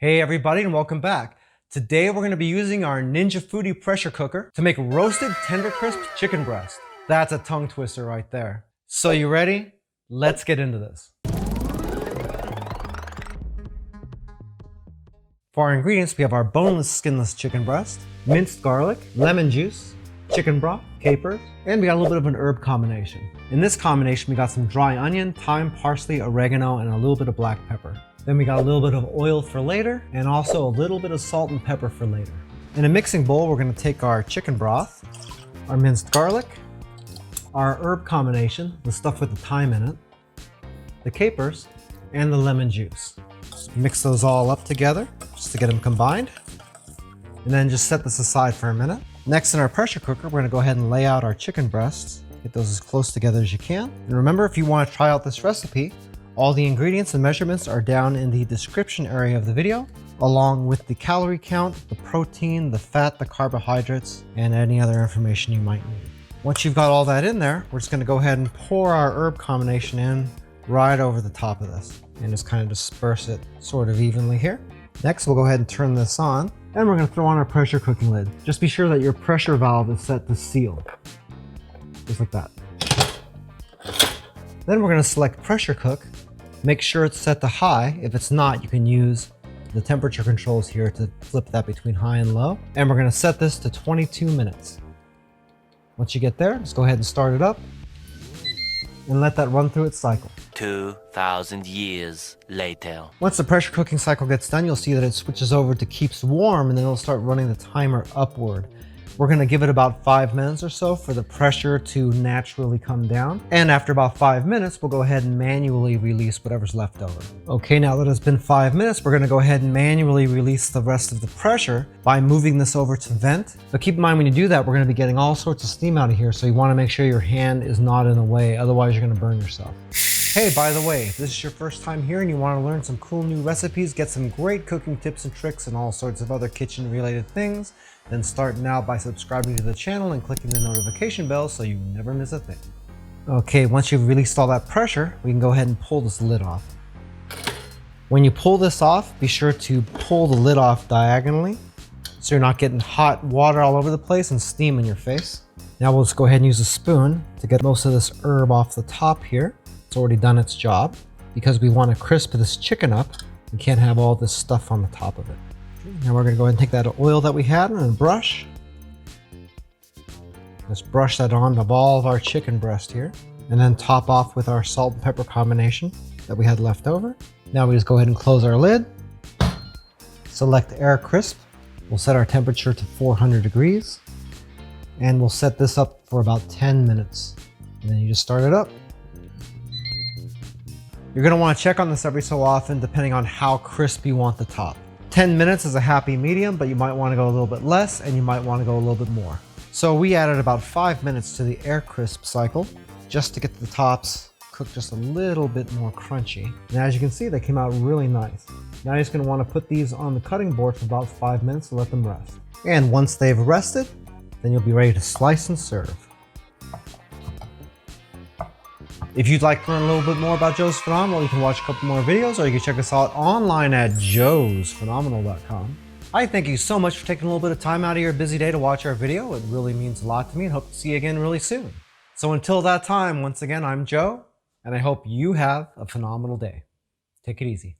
Hey everybody and welcome back. Today we're going to be using our Ninja Foodi pressure cooker to make roasted Tendercrisp chicken breast. That's a tongue twister right there. So you ready? Let's get into this. For our ingredients, we have our boneless, skinless chicken breast, minced garlic, lemon juice, chicken broth, capers, and we got a little bit of an herb combination. In this combination, we got some dry onion, thyme, parsley, oregano, and a little bit of black pepper. Then we got a little bit of oil for later, and also a little bit of salt and pepper for later. In a mixing bowl, we're going to take our chicken broth, our minced garlic, our herb combination, the stuff with the thyme in it, the capers, and the lemon juice. Mix those all up together just to get them combined. And then just set this aside for a minute. Next, in our pressure cooker, we're going to go ahead and lay out our chicken breasts. Get those as close together as you can. And remember, if you want to try out this recipe, all the ingredients and measurements are down in the description area of the video, along with the calorie count, the protein, the fat, the carbohydrates, and any other information you might need. Once you've got all that in there, we're just going to go ahead and pour our herb combination in right over the top of this and just kind of disperse it sort of evenly here. Next, we'll go ahead and turn this on, and we're going to throw on our pressure cooking lid. Just be sure that your pressure valve is set to seal, just like that. Then we're going to select pressure cook. Make sure it's set to high. If it's not, you can use the temperature controls here to flip that between high and low. And we're going to set this to 22 minutes. Once you get there, just go ahead and start it up and let that run through its cycle. 2,000 years later. Once the pressure cooking cycle gets done, you'll see that it switches over to keeps warm, and then it'll start running the timer upward. We're going to give it about 5 minutes or so for the pressure to naturally come down. And after about 5 minutes, we'll go ahead and manually release whatever's left over. Okay, now that it's been 5 minutes, we're going to go ahead and manually release the rest of the pressure by moving this over to vent. But keep in mind, when you do that, we're going to be getting all sorts of steam out of here. So you want to make sure your hand is not in the way. Otherwise, you're going to burn yourself. Hey, by the way, if this is your first time here and you want to learn some cool new recipes, get some great cooking tips and tricks and all sorts of other kitchen related things, then start now by subscribing to the channel and clicking the notification bell so you never miss a thing. Okay, once you've released all that pressure, we can go ahead and pull this lid off. When you pull this off, be sure to pull the lid off diagonally so you're not getting hot water all over the place and steam in your face. Now we'll just go ahead and use a spoon to get most of this herb off the top here. It's already done its job. Because we want to crisp this chicken up, we can't have all this stuff on the top of it. Now we're going to go ahead and take that oil that we had and brush. Let's brush that on to all of our chicken breast here. And then top off with our salt and pepper combination that we had left over. Now we just go ahead and close our lid. Select Air Crisp. We'll set our temperature to 400 degrees. And we'll set this up for about 10 minutes. And then you just start it up. You're going to want to check on this every so often depending on how crisp you want the top. 10 minutes is a happy medium, but you might want to go a little bit less and you might want to go a little bit more. So we added about 5 minutes to the air crisp cycle just to get the tops cooked just a little bit more crunchy. And as you can see, they came out really nice. Now you're just going to want to put these on the cutting board for about 5 minutes to let them rest. And once they've rested, then you'll be ready to slice and serve. If you'd like to learn a little bit more about Joe's Phenomenal, you can watch a couple more videos, or you can check us out online at joesphenomenal.com. I thank you so much for taking a little bit of time out of your busy day to watch our video. It really means a lot to me, and hope to see you again really soon. So until that time, once again, I'm Joe, and I hope you have a phenomenal day. Take it easy.